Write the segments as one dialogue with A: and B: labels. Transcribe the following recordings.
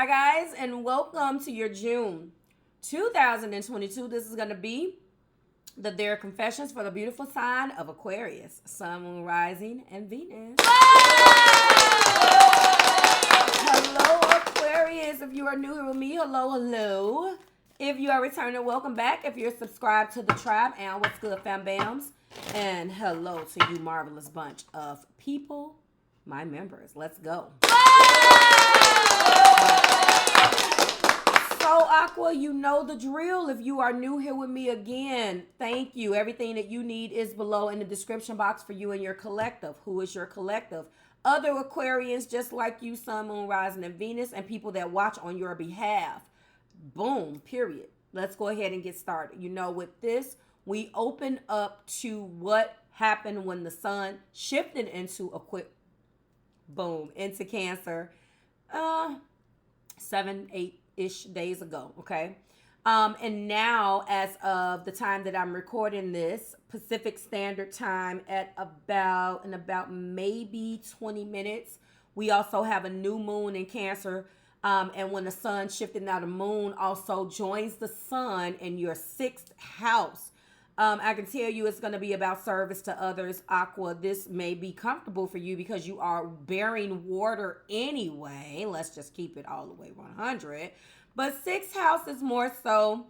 A: Hi, guys, and welcome to your June 2022. This is going to be the Their Confessions for the beautiful sign of Aquarius, Sun, Moon, Rising, and Venus. Hello, Aquarius. If you are new here with me, hello. If you are returning, welcome back. If you're subscribed to the tribe, and what's good, fam bams? And hello to you, marvelous bunch of people, my members. Let's go. So, Aqua, you know the drill. If you are new here with me again, thank you. Everything that you need is below in the description box for you and your collective. Who is your collective? Other Aquarians just like you, Sun, Moon, Rising, and Venus, and people that watch on your behalf. Boom, period. Let's go ahead and get started. You know, with this, we open up to what happened when the sun shifted into into Cancer 7-8-ish days ago. Okay. And now, as of the time that I'm recording this, Pacific Standard Time, at about maybe 20 minutes, we also have a new moon in Cancer. And when the sun shifted, now the moon also joins the sun in your 6th house. I can tell you it's going to be about service to others, Aqua. This may be comfortable for you because you are bearing water anyway. Let's just keep it all the way 100. But 6th house is more so,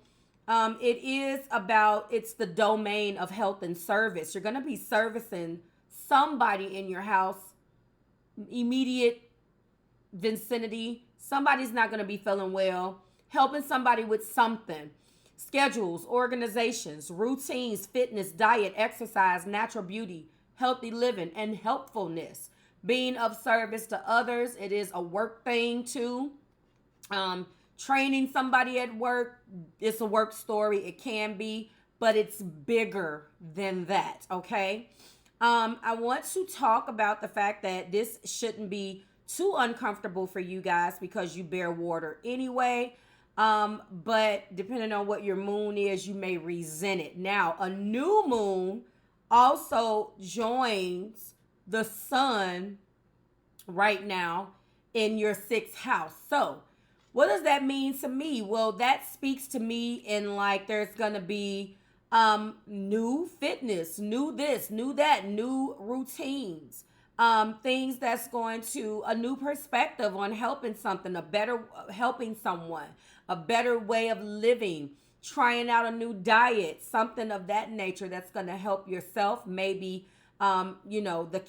A: it's the domain of health and service. You're going to be servicing somebody in your house, immediate vicinity. Somebody's not going to be feeling well, helping somebody with something. Schedules, organizations, routines, fitness, diet, exercise, natural beauty, healthy living, and helpfulness. Being of service to others. It is a work thing too. Training somebody at work. It's a work story. It can be, but it's bigger than that. Okay. I want to talk about the fact that this shouldn't be too uncomfortable for you guys because you bear water anyway. But depending on what your moon is, you may resent it. Now, a new moon also joins the sun right now in your 6th house. So what does that mean to me? Well, that speaks to me in like there's going to be new fitness, new this, new that, new routines. Things that's going to a new perspective on helping helping someone, a better way of living, trying out a new diet, something of that nature that's going to help yourself. Maybe, the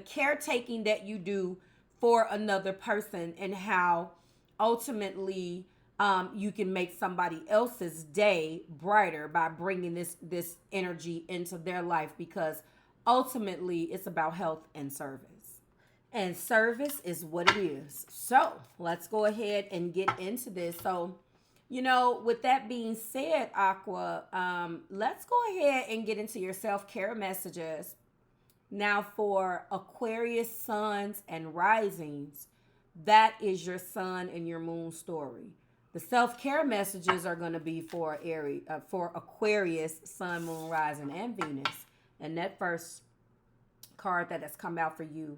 A: caretaking that you do for another person and how ultimately you can make somebody else's day brighter by bringing this energy into their life, because ultimately, it's about health and service. And service is what it is. So let's go ahead and get into this. So, with that being said, Aqua, let's go ahead and get into your self-care messages. Now, for Aquarius suns and risings, that is your sun and your moon story. The self-care messages are going to be for Aquarius, sun, moon, rising, and Venus. And that first card that has come out for you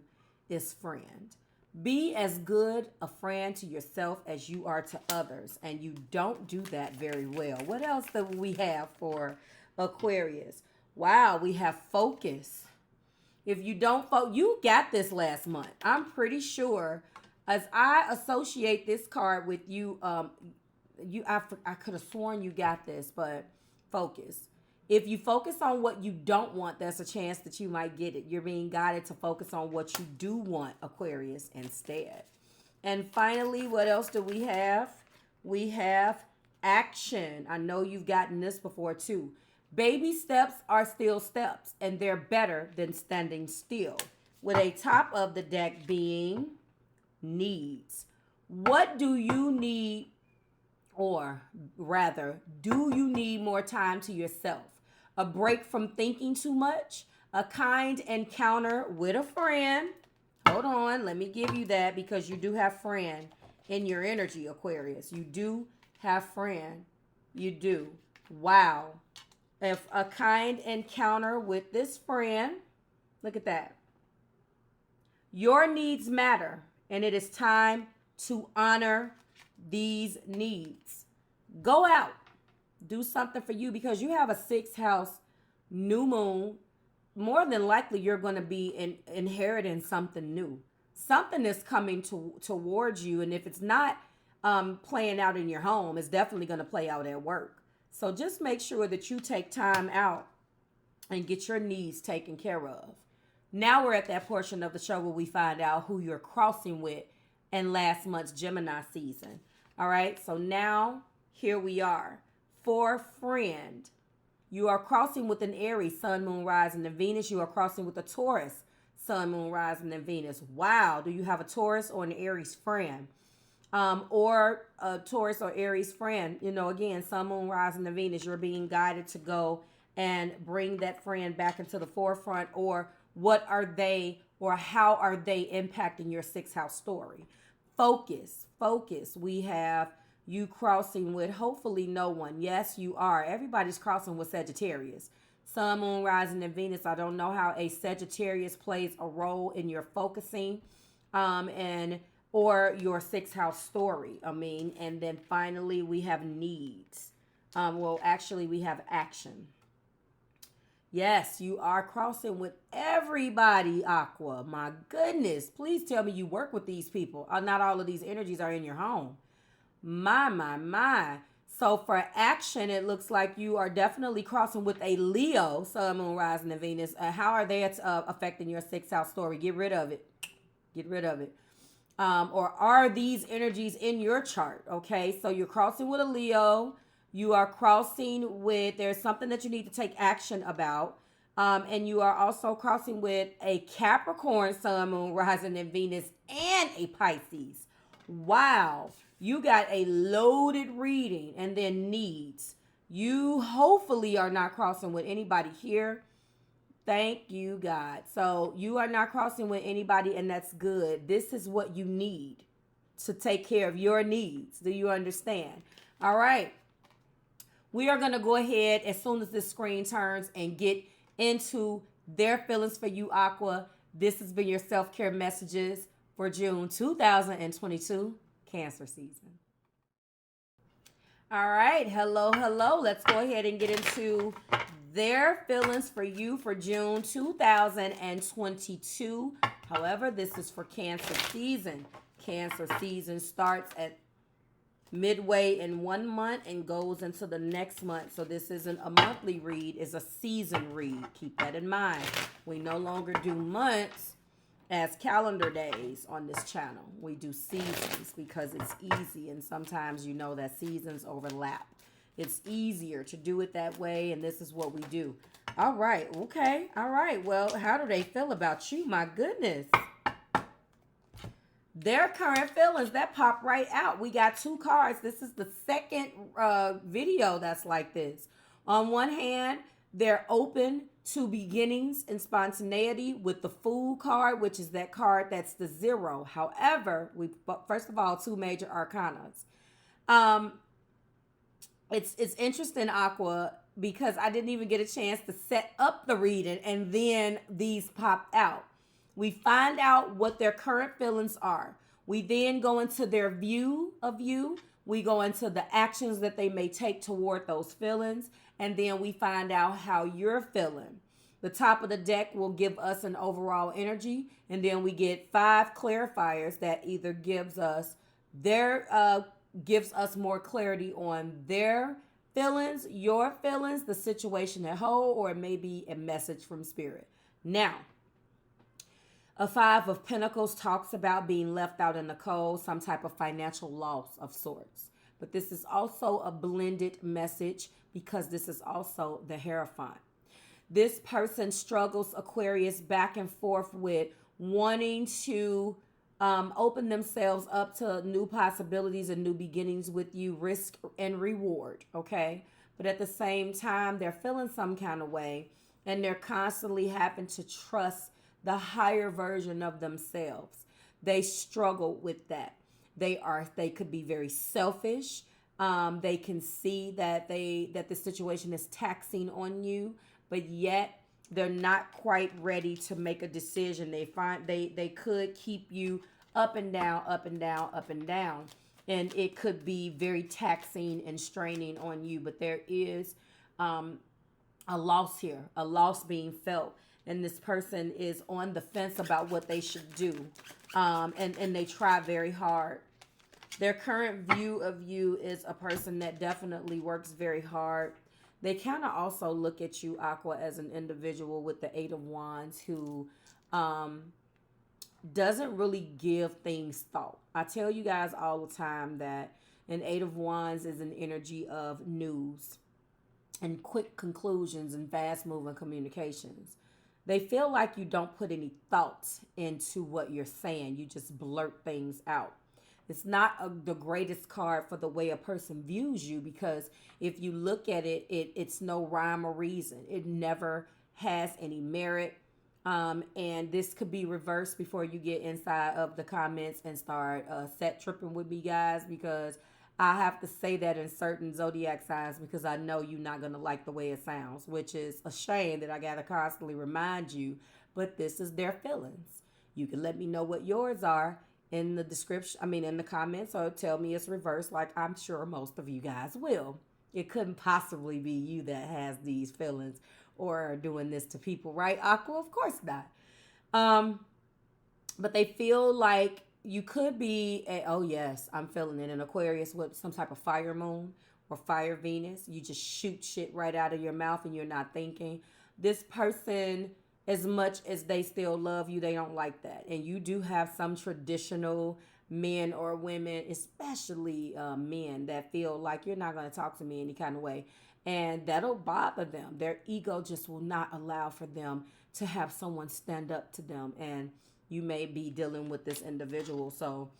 A: is friend. Be as good a friend to yourself as you are to others. And you don't do that very well. What else do we have for Aquarius? Wow, we have focus. If you don't focus, you got this last month. I'm pretty sure, as I associate this card with you, I could have sworn you got this, but focus. If you focus on what you don't want, there's a chance that you might get it. You're being guided to focus on what you do want, Aquarius, instead. And finally, what else do we have? We have action. I know you've gotten this before too. Baby steps are still steps, and they're better than standing still. With a top of the deck being needs. What do you need, or rather, do you need more time to yourself? A break from thinking too much? A kind encounter with a friend? Hold on, let me give you that, because you do have friend in your energy, Aquarius. You do have friend. You do. Wow. If a kind encounter with this friend, look at that. Your needs matter, and it is time to honor these needs. Go out, do something for you, because you have a 6th house new moon. More than likely, you're going to be inheriting something new. Something is coming towards you. And if it's not playing out in your home, it's definitely going to play out at work. So just make sure that you take time out and get your needs taken care of. Now we're at that portion of the show where we find out who you're crossing with in last month's Gemini season. All right, so now here we are. For friend, you are crossing with an Aries, Sun, Moon, Rising, and Venus. You are crossing with a Taurus, Sun, Moon, Rising, and Venus. Wow, do you have a Taurus or an Aries friend? Or a Taurus or Aries friend? You know, again, Sun, Moon, Rising, and Venus. You're being guided to go and bring that friend back into the forefront, or what are they, or how are they impacting your 6th house story? Focus. We have you crossing with hopefully no one. Yes, you are. Everybody's crossing with Sagittarius. Sun, Moon, Rising, and Venus. I don't know how a Sagittarius plays a role in your focusing or your 6th house story. And then finally we have needs. Actually we have action. Yes, you are crossing with everybody, Aqua. My goodness. Please tell me you work with these people. Not all of these energies are in your home. My. So for action, it looks like you are definitely crossing with a Leo, Sun, Moon, Rising, and Venus. How are they affecting your 6th house story? Get rid of it. Or are these energies in your chart? Okay, so you're crossing with a Leo. You are crossing with, there's something that you need to take action about. And you are also crossing with a Capricorn, Sun, Moon, Rising, and Venus, and a Pisces. Wow. You got a loaded reading. And then needs. You hopefully are not crossing with anybody here. Thank you, God. So you are not crossing with anybody, and that's good. This is what you need to take care of your needs. Do you understand? All right. We are going to go ahead as soon as this screen turns and get into their feelings for you, Aqua. This has been your self-care messages for June 2022, Cancer season. All right. Hello. Let's go ahead and get into their feelings for you for June 2022. However, this is for Cancer season. Cancer season starts at midway in 1 month and goes into the next month. So this isn't a monthly read, it's a season read. Keep that in mind. We no longer do months as calendar days on this channel. We do seasons because it's easy, and sometimes you know that seasons overlap. It's easier to do it that way, and this is what we do. All right, okay. All right, well, how do they feel about you? My goodness. Their current feelings, that pop right out. We got 2 cards. This is the second video that's like this. On one hand, they're open to beginnings and spontaneity with the Fool card, which is that card that's the 0. However, first of all, 2 major arcanas. It's interesting, Aqua, because I didn't even get a chance to set up the reading, and then these popped out. We find out what their current feelings are. We then go into their view of you. We go into the actions that they may take toward those feelings. And then we find out how you're feeling. The top of the deck will give us an overall energy. And then we get 5 clarifiers that either gives us more clarity on their feelings, your feelings, the situation at whole, or it may be a message from spirit. Now, a 5 of Pentacles talks about being left out in the cold, some type of financial loss of sorts. But this is also a blended message because this is also the Hierophant. This person struggles, Aquarius, back and forth with wanting to open themselves up to new possibilities and new beginnings with you, risk and reward, okay? But at the same time, they're feeling some kind of way, and they're constantly having to trust the higher version of themselves. They struggle with that. They could be very selfish. They can see that the situation is taxing on you, but yet they're not quite ready to make a decision. They could keep you up and down, up and down, up and down. And it could be very taxing and straining on you, but there is a loss here, a loss being felt. And this person is on the fence about what they should do. And they try very hard. Their current view of you is a person that definitely works very hard. They kind of also look at you, Aqua, as an individual with the Eight of Wands who doesn't really give things thought. I tell you guys all the time that an Eight of Wands is an energy of news and quick conclusions and fast moving communications. They feel like you don't put any thoughts into what you're saying. You just blurt things out. It's not the greatest card for the way a person views you, because if you look at it, it's no rhyme or reason. It never has any merit. And this could be reversed before you get inside of the comments and start set tripping with me, guys, because I have to say that in certain zodiac signs because I know you're not going to like the way it sounds, which is a shame that I got to constantly remind you, but this is their feelings. You can let me know what yours are in the description, in the comments, or tell me it's reversed like I'm sure most of you guys will. It couldn't possibly be you that has these feelings or are doing this to people, right, Aqua? Of course not. But they feel like you could be, oh yes, I'm feeling it, an Aquarius with some type of fire moon or fire Venus. You just shoot shit right out of your mouth and you're not thinking. This person, as much as they still love you, they don't like that. And you do have some traditional men or women, especially men, that feel like you're not going to talk to me any kind of way. And that'll bother them. Their ego just will not allow for them to have someone stand up to them. And you may be dealing with this individual. So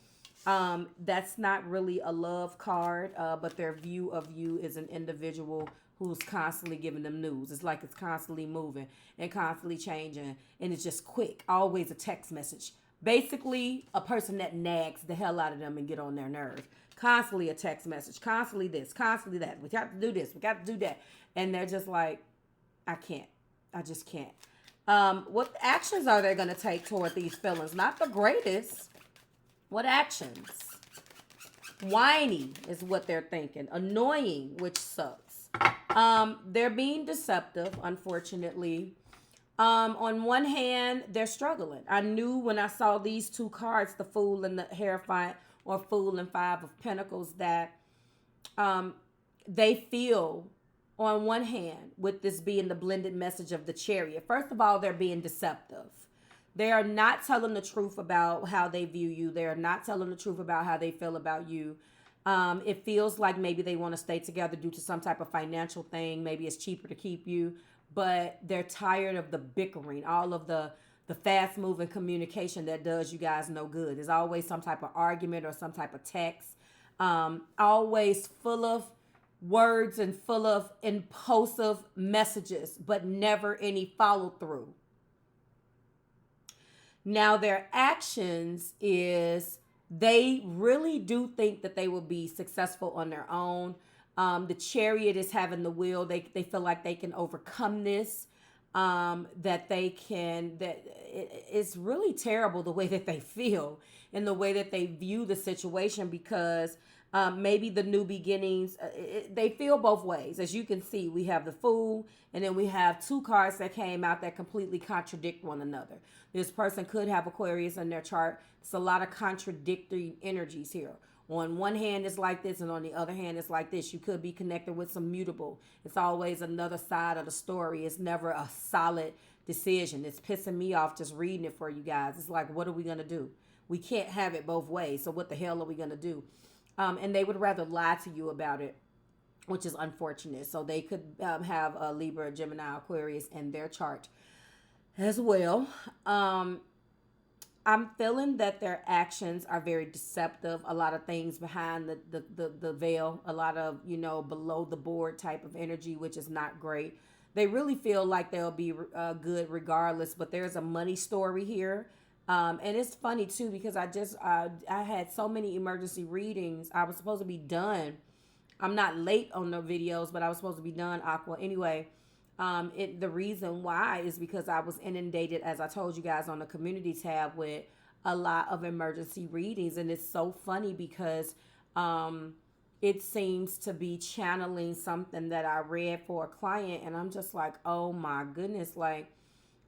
A: that's not really a love card, but their view of you is an individual who's constantly giving them news. It's like it's constantly moving and constantly changing, and it's just quick. Always a text message. Basically, a person that nags the hell out of them and get on their nerves. Constantly a text message. Constantly this. Constantly that. We got to do this. We got to do that. And they're just like, I can't. I just can't. What actions are they going to take toward these feelings? Not the greatest. What actions? Whiny is what they're thinking. Annoying, which sucks. They're being deceptive, unfortunately. On one hand, they're struggling. I knew when I saw these two cards, the Fool and the Hierophant, or Fool and Five of Pentacles, that they feel, on one hand, with this being the blended message of the Chariot. First of all, they're being deceptive. They are not telling the truth about how they view you. They are not telling the truth about how they feel about you. It feels like maybe they want to stay together due to some type of financial thing. Maybe it's cheaper to keep you, but they're tired of the bickering, all of the fast moving communication that does you guys no good. There's always some type of argument or some type of text, always full of words and full of impulsive messages, but never any follow through. Now their actions is they really do think that they will be successful on their own. The Chariot is having the will. They feel like they can overcome this. It's really terrible the way that they feel and the way that they view the situation, because maybe the new beginnings, they feel both ways. As you can see, we have the Fool, and then we have two cards that came out that completely contradict one another. This person could have Aquarius in their chart. It's a lot of contradictory energies here. On one hand, it's like this, and on the other hand, it's like this. You could be connected with some mutable. It's always another side of the story. It's never a solid decision. It's pissing me off just reading it for you guys. It's like, what are we going to do? We can't have it both ways. So what the hell are we going to do? And they would rather lie to you about it, which is unfortunate. So they could have a Libra, Gemini, Aquarius in their chart as well. I'm feeling that their actions are very deceptive. A lot of things behind the veil, a lot of, below the board type of energy, which is not great. They really feel like they'll be good regardless, but there's a money story here. And it's funny too, because I had so many emergency readings. I was supposed to be done. I'm not late on the videos, but I was supposed to be done, Aqua. Anyway, the reason why is because I was inundated, as I told you guys, on the community tab with a lot of emergency readings. And it's so funny because it seems to be channeling something that I read for a client. And I'm just like, oh my goodness. Like,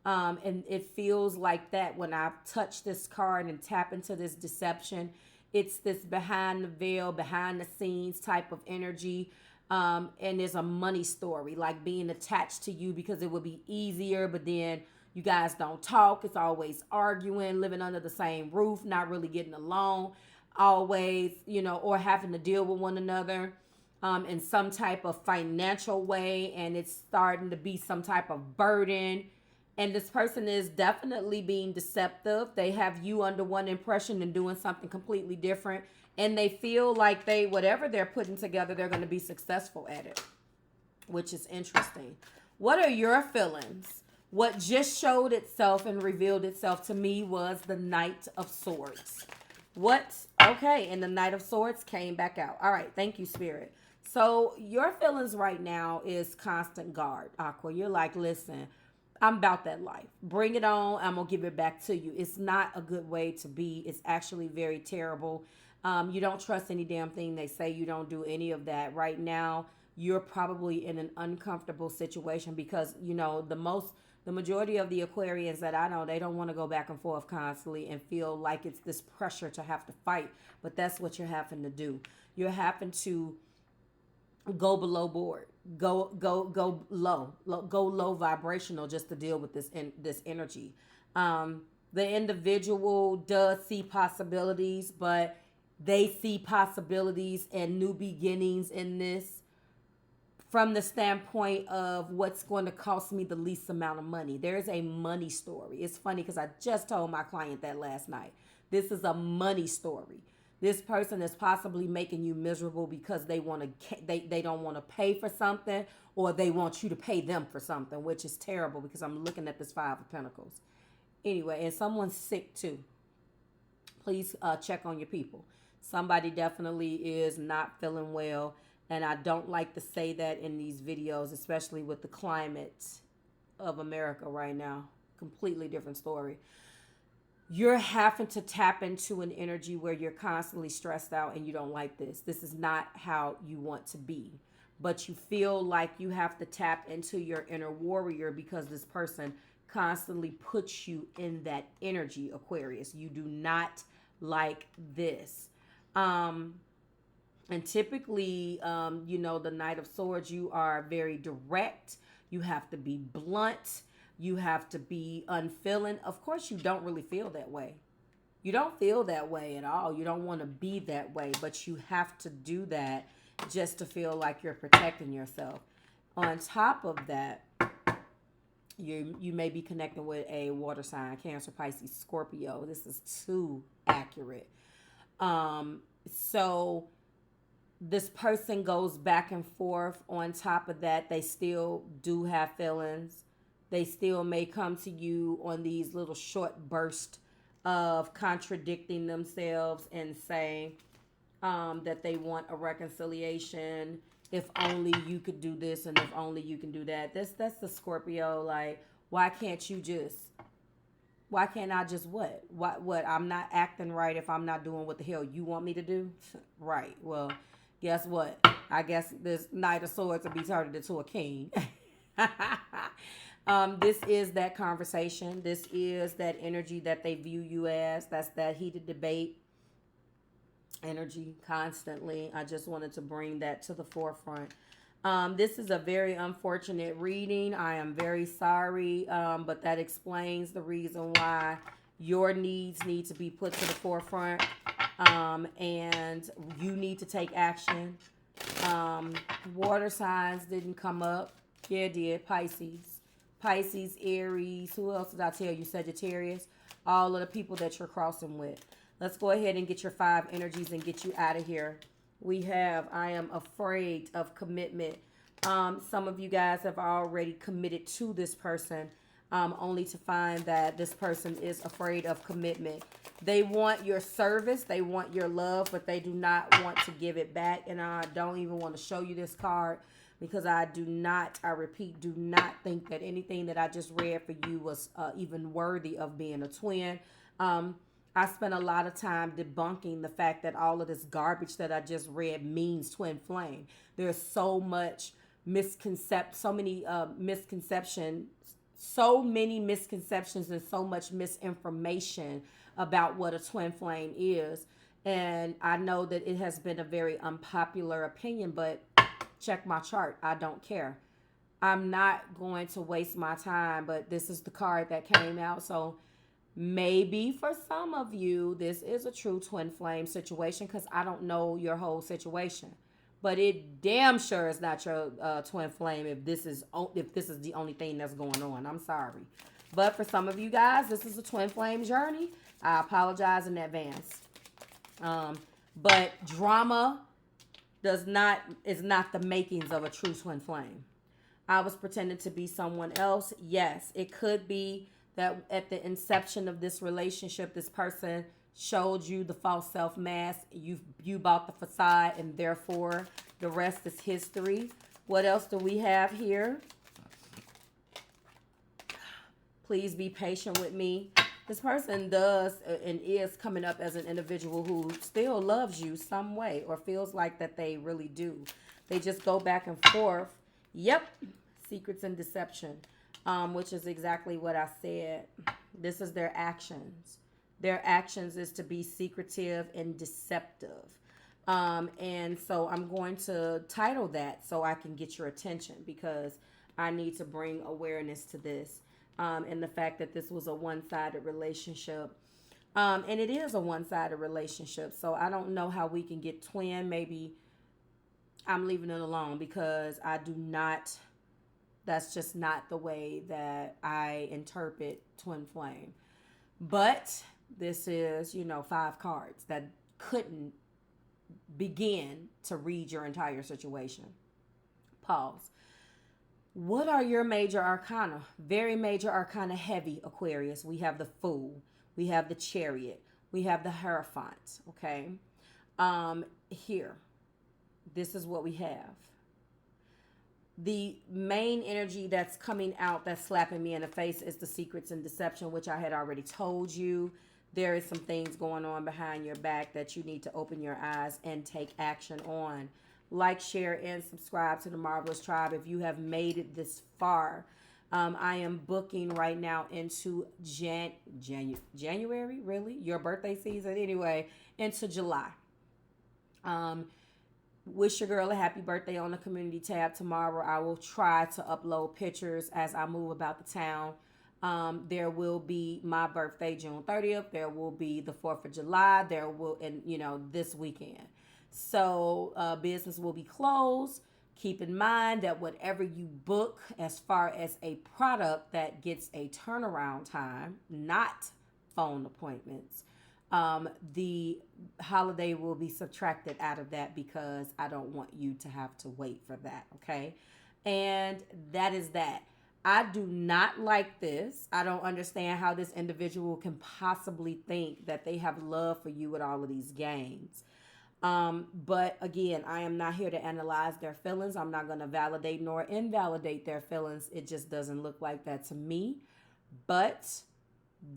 A: and it feels like that when I touch this card and tap into this deception. It's this behind the veil, behind the scenes type of energy. And there's a money story, like being attached to you because it would be easier, but then you guys don't talk. It's always arguing, living under the same roof, not really getting along, always, or having to deal with one another in some type of financial way. And it's starting to be some type of burden. And this person is definitely being deceptive. They have you under one impression and doing something completely different. And they feel like whatever they're putting together, they're going to be successful at it, which is interesting. What are your feelings? What just showed itself and revealed itself to me was the Knight of Swords. Okay, and the Knight of Swords came back out. All right, thank you, Spirit. So your feelings right now is constant guard, Aqua. You're like, listen, I'm about that life. Bring it on. I'm going to give it back to you. It's not a good way to be. It's actually very terrible. You don't trust any damn thing they say. You don't do any of that. Right now, you're probably in an uncomfortable situation because, the majority of the Aquarians that I know, they don't want to go back and forth constantly and feel like it's this pressure to have to fight. But that's what you're having to do. You're having to go below board, go low vibrational just to deal with this energy. The individual does see possibilities, but they see possibilities and new beginnings in this from the standpoint of what's going to cost me the least amount of money. There's a money story. It's funny because I just told my client that last night. This is a money story. This person is possibly making you miserable because they don't want to pay for something, or they want you to pay them for something, which is terrible because I'm looking at this Five of Pentacles. Anyway, and someone's sick too. Please check on your people. Somebody definitely is not feeling well, and I don't like to say that in these videos, especially with the climate of America right now. Completely different story. You're having to tap into an energy where you're constantly stressed out and you don't like this. This is not how you want to be. But you feel like you have to tap into your inner warrior because this person constantly puts you in that energy, Aquarius. You do not like this. And typically, the Knight of Swords, you are very direct. You have to be blunt. You have to be unfeeling. Of course, you don't really feel that way. You don't feel that way at all. You don't want to be that way, but you have to do that just to feel like you're protecting yourself. On top of that, you may be connecting with a water sign, Cancer, Pisces, Scorpio. This is too accurate. So this person goes back and forth. On top of that, they still do have feelings. They still may come to you on these little short bursts of contradicting themselves and say that they want a reconciliation. If only you could do this and if only you can do that. That's the Scorpio. Like, why can't I just what? What? I'm not acting right if I'm not doing what the hell you want me to do? Right. Well, guess what? I guess this Knight of Swords will be turned into a king. This is that conversation. This is that energy that they view you as. That's that heated debate energy constantly. I just wanted to bring that to the forefront. This is a very unfortunate reading. I am very sorry, but that explains the reason why your needs need to be put to the forefront, and you need to take action. Water signs didn't come up. Yeah, it did. Pisces, Aries. Who else did I tell you? Sagittarius. All of the people that you're crossing with. Let's go ahead and get your 5 energies and get you out of here. We have, I am afraid of commitment. Some of you guys have already committed to this person, only to find that this person is afraid of commitment. They want your service. They want your love, but they do not want to give it back. And I don't even want to show you this card because I repeat, do not think that anything that I just read for you was even worthy of being a twin. I spent a lot of time debunking the fact that all of this garbage that I just read means twin flame. There's so much so many misconceptions, so many misconceptions, and so much misinformation about what a twin flame is. And I know that it has been a very unpopular opinion, but check my chart. I don't care. I'm not going to waste my time, but this is the card that came out. So maybe for some of you, this is a true twin flame situation because I don't know your whole situation. But it damn sure is not your twin flame if this is the only thing that's going on. I'm sorry. But for some of you guys, this is a twin flame journey. I apologize in advance. But drama is not the makings of a true twin flame. I was pretending to be someone else. Yes, it could be that at the inception of this relationship, this person showed you the false self mask. You bought the facade, and therefore the rest is history. What else do we have here? Please be patient with me. This person does and is coming up as an individual who still loves you some way or feels like that they really do. They just go back and forth. Yep. Secrets and deception, which is exactly what I said. This is their actions. Their actions is to be secretive and deceptive. And so I'm going to title that so I can get your attention because I need to bring awareness to this. And the fact that this was a one-sided relationship. And it is a one-sided relationship. So I don't know how we can get twin. Maybe I'm leaving it alone because that's just not the way that I interpret twin flame. But this is, 5 cards that couldn't begin to read your entire situation. Pause. What are your major arcana? Very major arcana heavy, Aquarius. We have the Fool. We have the Chariot. We have the Hierophant. Okay. Here. This is what we have. The main energy that's coming out that's slapping me in the face is the secrets and deception, which I had already told you. There is some things going on behind your back that you need to open your eyes and take action on. Like, share, and subscribe to the Marvelous Tribe if you have made it this far. I am booking right now into January, really? Your birthday season? Anyway, into July. Wish your girl a happy birthday on the community tab tomorrow. I will try to upload pictures as I move about the town. There will be my birthday, June 30th. There will be the 4th of July. This weekend. So business will be closed. Keep in mind that whatever you book as far as a product that gets a turnaround time, not phone appointments, the holiday will be subtracted out of that because I don't want you to have to wait for that, okay? And that is that. I do not like this. I don't understand how this individual can possibly think that they have love for you with all of these games. But again, I am not here to analyze their feelings. I'm not going to validate nor invalidate their feelings. It just doesn't look like that to me. But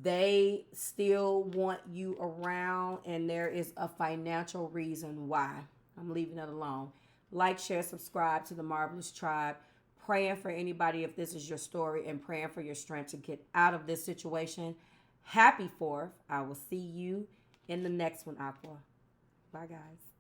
A: they still want you around, and there is a financial reason why. I'm leaving it alone. Like, share, subscribe to the Marvelous Tribe. Praying for anybody if this is your story, and praying for your strength to get out of this situation. Happy 4th. I will see you in the next one, Aqua. Bye, guys.